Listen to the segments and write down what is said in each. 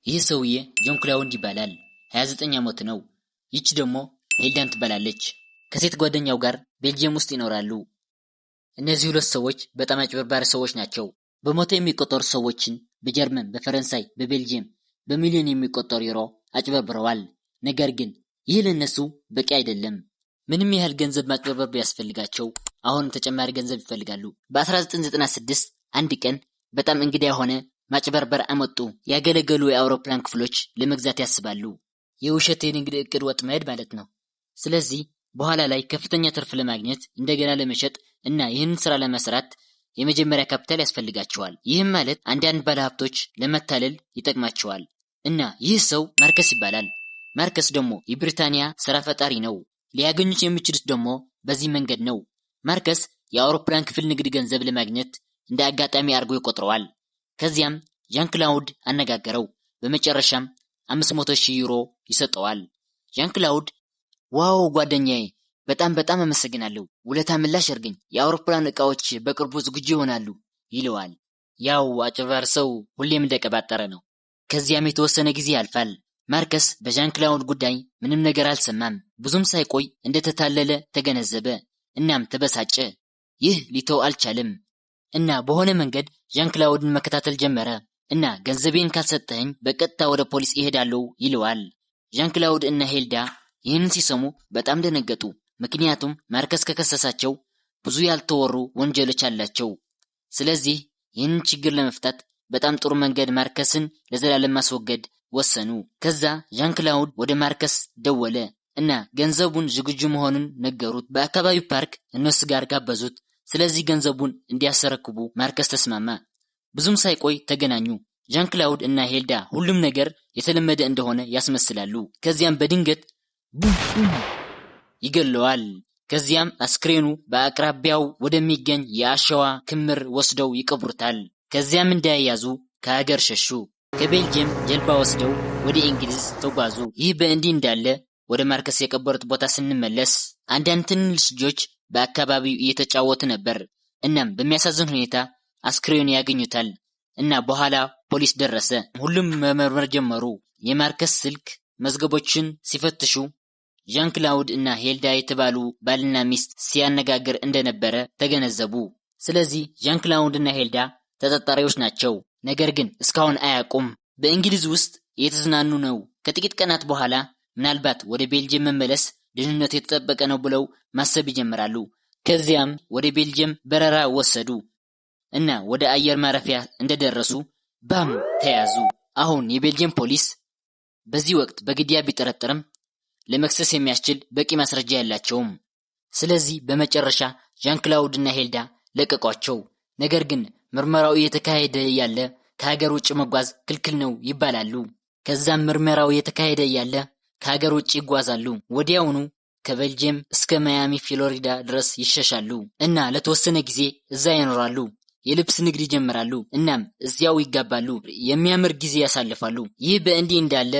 ይህ ሰውዬ ጆን ክላውድ ይባላል። 29 ዓመቱ ነው። ይቺ ደግሞ ሄልዳን ትባላለች። ከሴት ጓደኛው ጋር ቤልጂየም ውስጥ ይኖራሉ። እነዚህ ሁለት ሰዎች በጣም አጭበርባሪ ሰዎች ናቸው። በመቶ የሚቆጠሩ ሰዎችን በጀርመን፣ በፈረንሳይ፣ በቤልጂየም በሚሊዮን የሚቆጠሩ ዩሮ አጭበርብረዋል። ነገር ግን ይህ ለነሱ በቂ አይደለም። ምንም ያህል ገንዘብ ማጭበርበር ቢያስፈልጋቸው አሁንም ተጨማሪ ገንዘብ ይፈልጋሉ። በ1996 አንድ ቀን በጣም እንግዳ የሆነ ማጭበርበር አመጡ። ያገለገሉ የአውሮፕላን ክፍሎች ለመግዛት ያስባሉ። የውሸት የንግድ እቅድ ወጥመድ ማለት ነው። ስለዚህ በኋላ ላይ ከፍተኛ ትርፍ ለማግኘት እንደገና ለመሸጥ እና ይህንን ስራ ለመስራት የመጀመሪያ ካፒታል ያስፈልጋቸዋል። ይህም ማለት አንዳንድ ባለሀብቶች ለመታለል ይጠቅማቸዋል። እና ይህ ሰው ማርከስ ይባላል። ማርከስ ደግሞ የብሪታንያ ስራ ፈጣሪ ነው። ሊያገኙት የሚችሉት ደግሞ በዚህ መንገድ ነው። ማርከስ የአውሮፕላን ክፍል ንግድ ገንዘብ ለማግኘት እንደ አጋጣሚ አድርጎ ይቆጥረዋል። ከዚያም ዣን ክላውድ አነጋገረው። በመጨረሻም 500,000 ዩሮ ይሰጠዋል። ዣን ክላውድ ዋው ጓደኛዬ፣ በጣም አመሰግናለሁ። ውለታ ምላሽ አድርገኝ። የአውሮፕላን ዕቃዎች በቅርቡ ዝግጁ ይሆናሉ ይለዋል። ያው አጭበርባሪ ሰው ሁሌም እንደቀባጠረ ነው። ከዚያም የተወሰነ ጊዜ ያልፋል። ማርከስ በዣን ክላውድ ጉዳይ ምንም ነገር አልሰማም። ብዙም ሳይቆይ እንደተታለለ ተገነዘበ። እናም ተበሳጨ። ይህ ሊተው አልቻለም እና በሆነ መንገድ ዣን ክላውድን መከታተል ጀመረ እና ገንዘቤን ካልሰጠኸኝ በቀጥታ ወደ ፖሊስ ይሄዳለሁ ይለዋል። ዣን ክላውድ እና ሄልዳ ይህንን ሲሰሙ በጣም ደነገጡ። ምክንያቱም ማርከስ ከከሰሳቸው ብዙ ያልተወሩ ወንጀሎች አላቸው። ስለዚህ ይህንን ችግር ለመፍታት በጣም ጥሩ መንገድ ማርከስን ለዘላለም ማስወገድ ወሰኑ። ከዛ ዣን ክላውድ ወደ ማርከስ ደወለ እና ገንዘቡን ዝግጁ መሆኑን ነገሩት። በአካባቢው ፓርክ እነሱ ጋር ጋበዙት። ስለዚህ ገንዘቡን እንዲያስረክቡ ማርከስ ተስማማ። ብዙም ሳይቆይ ተገናኙ። ዣን ክላውድ እና ሄልዳ ሁሉም ነገር የተለመደ እንደሆነ ያስመስላሉ። ከዚያም በድንገት ቡም ይገለዋል። ከዚያም አስክሬኑ በአቅራቢያው ወደሚገኝ የአሸዋ ክምር ወስደው ይቀብሩታል። ከዚያም እንዳያያዙ ከሀገር ሸሹ። ከቤልጂየም ጀልባ ወስደው ወደ እንግሊዝ ተጓዙ። ይህ በእንዲህ እንዳለ ወደ ማርከስ የቀበሩት ቦታ ስንመለስ አንዳንድ ትንንሽ ልጆች በአካባቢው እየተጫወቱ ነበር። እናም በሚያሳዝን ሁኔታ አስክሬኑን ያገኙታል እና በኋላ ፖሊስ ደረሰ። ሁሉም መመርመር ጀመሩ። የማርከስ ስልክ መዝገቦችን ሲፈትሹ ዣን ክላውድ እና ሄልዳ የተባሉ ባልና ሚስት ሲያነጋግር እንደነበረ ተገነዘቡ። ስለዚህ ዣን ክላውድ እና ሄልዳ ተጠርጣሪዎች ናቸው። ነገር ግን እስካሁን አያውቁም። በእንግሊዝ ውስጥ እየተዝናኑ ነው። ከጥቂት ቀናት በኋላ ምናልባት ወደ ቤልጂየም መመለስ ደህንነቱ የተጠበቀ ነው ብለው ማሰብ ይጀምራሉ። ከዚያም ወደ ቤልጂየም በረራ ወሰዱ እና ወደ አየር ማረፊያ እንደደረሱ ባም ተያዙ። አሁን የቤልጂየም ፖሊስ በዚህ ወቅት በግድያ ቢጠረጠርም ለመክሰስ የሚያስችል በቂ ማስረጃ የላቸውም። ስለዚህ በመጨረሻ ዣን ክላውድ እና ሄልዳ ለቀቋቸው። ነገር ግን ምርመራው እየተካሄደ ያለ ከሀገር ውጭ መጓዝ ክልክል ነው ይባላሉ። ከዛም ምርመራው እየተካሄደ ያለ ከሀገር ውጭ ይጓዛሉ። ወዲያውኑ ከቤልጂየም እስከ ማያሚ ፍሎሪዳ ድረስ ይሸሻሉ እና ለተወሰነ ጊዜ እዛ ይኖራሉ። የልብስ ንግድ ይጀምራሉ። እናም እዚያው ይጋባሉ። የሚያምር ጊዜ ያሳልፋሉ። ይህ በእንዲህ እንዳለ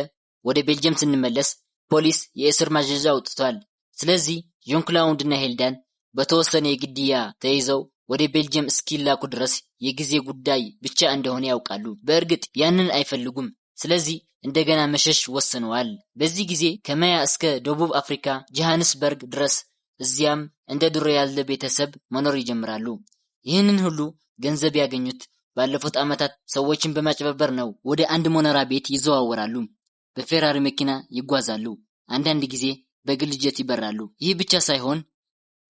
ወደ ቤልጂየም ስንመለስ ፖሊስ የእስር ማዘዣ አውጥቷል። ስለዚህ ዣን ክላውድ እና ሄልዳን በተወሰነ የግድያ ተይዘው ወደ ቤልጂየም እስኪላኩ ድረስ የጊዜ ጉዳይ ብቻ እንደሆነ ያውቃሉ። በእርግጥ ያንን አይፈልጉም። ስለዚህ እንደገና መሸሽ ወስነዋል። በዚህ ጊዜ ከማያ እስከ ደቡብ አፍሪካ ጆሃንስበርግ ድረስ እዚያም እንደ ድሮ ያለ ቤተሰብ መኖር ይጀምራሉ። ይህንን ሁሉ ገንዘብ ያገኙት ባለፉት ዓመታት ሰዎችን በማጭበርበር ነው። ወደ አንድ መኖሪያ ቤት ይዘዋወራሉ። በፌራሪ መኪና ይጓዛሉ። አንዳንድ ጊዜ በግል ጀት ይበራሉ። ይህ ብቻ ሳይሆን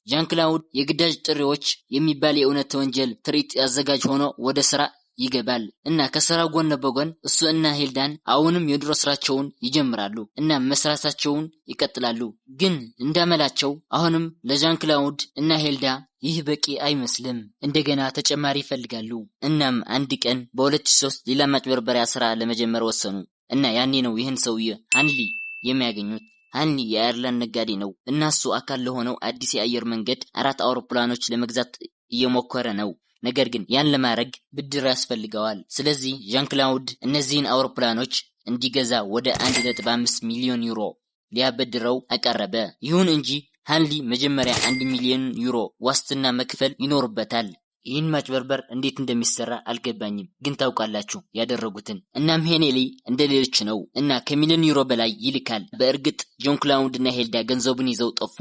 ዣን ክላውድ የግዳጅ ጥሪዎች የሚባል የእውነት ወንጀል ትርኢት አዘጋጅ ሆኖ ወደ ስራ ይገባል እና ከስራው ጎን በጎን እሱ እና ሄልዳን አሁንም የድሮ ስራቸውን ይጀምራሉ እና መስራታቸውን ይቀጥላሉ። ግን እንዳመላቸው አሁንም ለዣን ክላውድ እና ሄልዳ ይህ በቂ አይመስልም። እንደገና ተጨማሪ ይፈልጋሉ። እናም አንድ ቀን በ2003 ሌላ ማጭበርበሪያ ስራ ለመጀመር ወሰኑ እና ያኔ ነው ይህን ሰውዬ ሃንሊ የሚያገኙት። ሃንሊ የአየርላንድ ነጋዴ ነው እና እሱ አካል ለሆነው አዲስ የአየር መንገድ 4 አውሮፕላኖች ለመግዛት እየሞከረ ነው። ነገር ግን ያን ለማድረግ ብድር ያስፈልገዋል። ስለዚህ ዣን ክላውድ እነዚህን አውሮፕላኖች እንዲገዛ ወደ 1.5 ሚሊዮን ዩሮ ሊያበድረው አቀረበ። ይሁን እንጂ ሃንሊ መጀመሪያ 1 ሚሊዮን ዩሮ ዋስትና መክፈል ይኖርበታል። ይህን ማጭበርበር እንዴት እንደሚሰራ አልገባኝም፣ ግን ታውቃላችሁ ያደረጉትን። እናም ሄኔሊ እንደሌሎች ነው እና ከሚሊዮን ዩሮ በላይ ይልካል። በእርግጥ ጆን ክላውድ እና ሄልዳ ገንዘቡን ይዘው ጠፉ።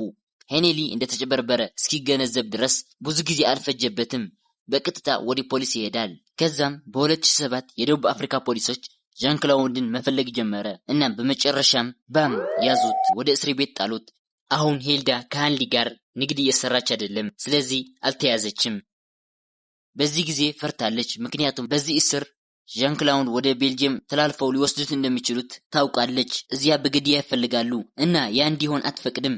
ሄኔሊ እንደተጨበረበረ እስኪገነዘብ ድረስ ብዙ ጊዜ አልፈጀበትም። በቀጥታ ወደ ፖሊስ ይሄዳል። ከዛም በ2007 የደቡብ አፍሪካ ፖሊሶች ጃን ክላውድን መፈለግ ጀመረ። እናም በመጨረሻም ባም ያዙት፣ ወደ እስር ቤት ጣሉት። አሁን ሄልዳ ከሃንሊ ጋር ንግድ እየሰራች አይደለም፣ ስለዚህ አልተያዘችም። በዚህ ጊዜ ፈርታለች፣ ምክንያቱም በዚህ እስር ጃን ክላውድ ወደ ቤልጅየም ተላልፈው ሊወስዱት እንደሚችሉት ታውቃለች። እዚያ በግድያ ይፈልጋሉ እና ያ እንዲሆን አትፈቅድም።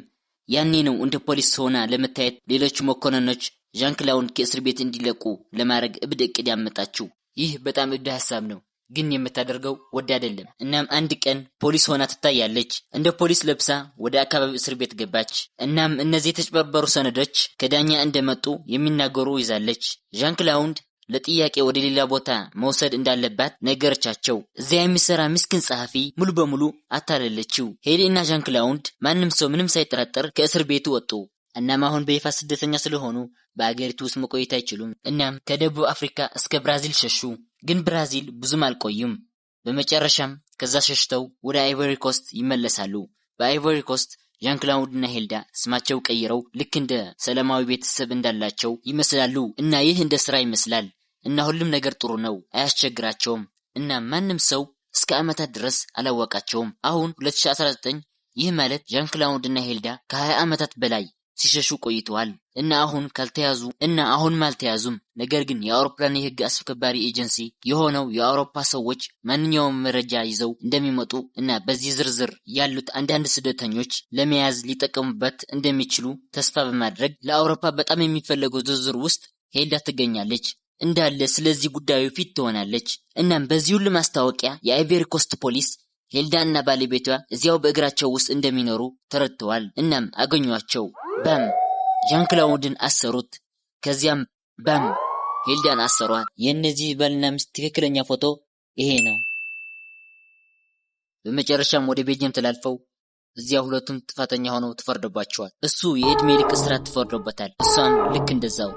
ያኔ ነው እንደ ፖሊስ ሆና ለመታየት ሌሎች መኮንኖች ጃን ክላውድ ከእስር ቤት እንዲለቁ ለማድረግ እብድ እቅድ ያመጣችው። ይህ በጣም እብድ ሐሳብ ነው፣ ግን የምታደርገው ወድ አይደለም። እናም አንድ ቀን ፖሊስ ሆና ትታያለች። እንደ ፖሊስ ለብሳ ወደ አካባቢው እስር ቤት ገባች። እናም እነዚህ የተጭበረበሩ ሰነዶች ከዳኛ እንደመጡ የሚናገሩ ይዛለች። ጃን ክላውድ ለጥያቄ ወደ ሌላ ቦታ መውሰድ እንዳለባት ነገረቻቸው። እዚያ የሚሰራ ምስኪን ጸሐፊ ሙሉ በሙሉ አታለለችው። ሄሊ እና ጃን ክላውድ ማንም ሰው ምንም ሳይጠራጠር ከእስር ቤቱ ወጡ። እናም አሁን በይፋ ስደተኛ ስለሆኑ በአገሪቱ ውስጥ መቆየት አይችሉም። እናም ከደቡብ አፍሪካ እስከ ብራዚል ሸሹ። ግን ብራዚል ብዙም አልቆዩም። በመጨረሻም ከዛ ሸሽተው ወደ አይቮሪ ኮስት ይመለሳሉ። በአይቮሪ ኮስት ጃን ክላውድ እና ሄልዳ ስማቸው ቀይረው ልክ እንደ ሰላማዊ ቤተሰብ እንዳላቸው ይመስላሉ እና ይህ እንደ ስራ ይመስላል እና ሁሉም ነገር ጥሩ ነው፣ አያስቸግራቸውም እና ማንም ሰው እስከ ዓመታት ድረስ አላወቃቸውም። አሁን 2019 ይህ ማለት ጃን ክላውድ እና ሄልዳ ከ20 ዓመታት በላይ ሲሸሹ ቆይተዋል እና አሁን ካልተያዙ እና አሁንም አልተያዙም። ነገር ግን የአውሮፕላን የህግ አስከባሪ ኤጀንሲ የሆነው የአውሮፓ ሰዎች ማንኛውም መረጃ ይዘው እንደሚመጡ እና በዚህ ዝርዝር ያሉት አንዳንድ ስደተኞች ለመያዝ ሊጠቀሙበት እንደሚችሉ ተስፋ በማድረግ ለአውሮፓ በጣም የሚፈለገው ዝርዝር ውስጥ ሄልዳ ትገኛለች እንዳለ። ስለዚህ ጉዳዩ ፊት ትሆናለች። እናም በዚህ ሁሉ ማስታወቂያ የአይቮሪ ኮስት ፖሊስ ሄልዳ እና ባለቤቷ እዚያው በእግራቸው ውስጥ እንደሚኖሩ ተረድተዋል። እናም አገኟቸው። ባም ጃን ክላውድን አሰሩት። ከዚያም ባም ሄልዳን አሰሯት። የእነዚህ ባልና ሚስት ትክክለኛ ፎቶ ይሄ ነው። በመጨረሻም ወደ ቤልጅየም ተላልፈው እዚያ ሁለቱም ጥፋተኛ ሆነው ተፈርዶባቸዋል። እሱ የዕድሜ ልክ እስራት ተፈርዶበታል፣ እሷም ልክ እንደዛው።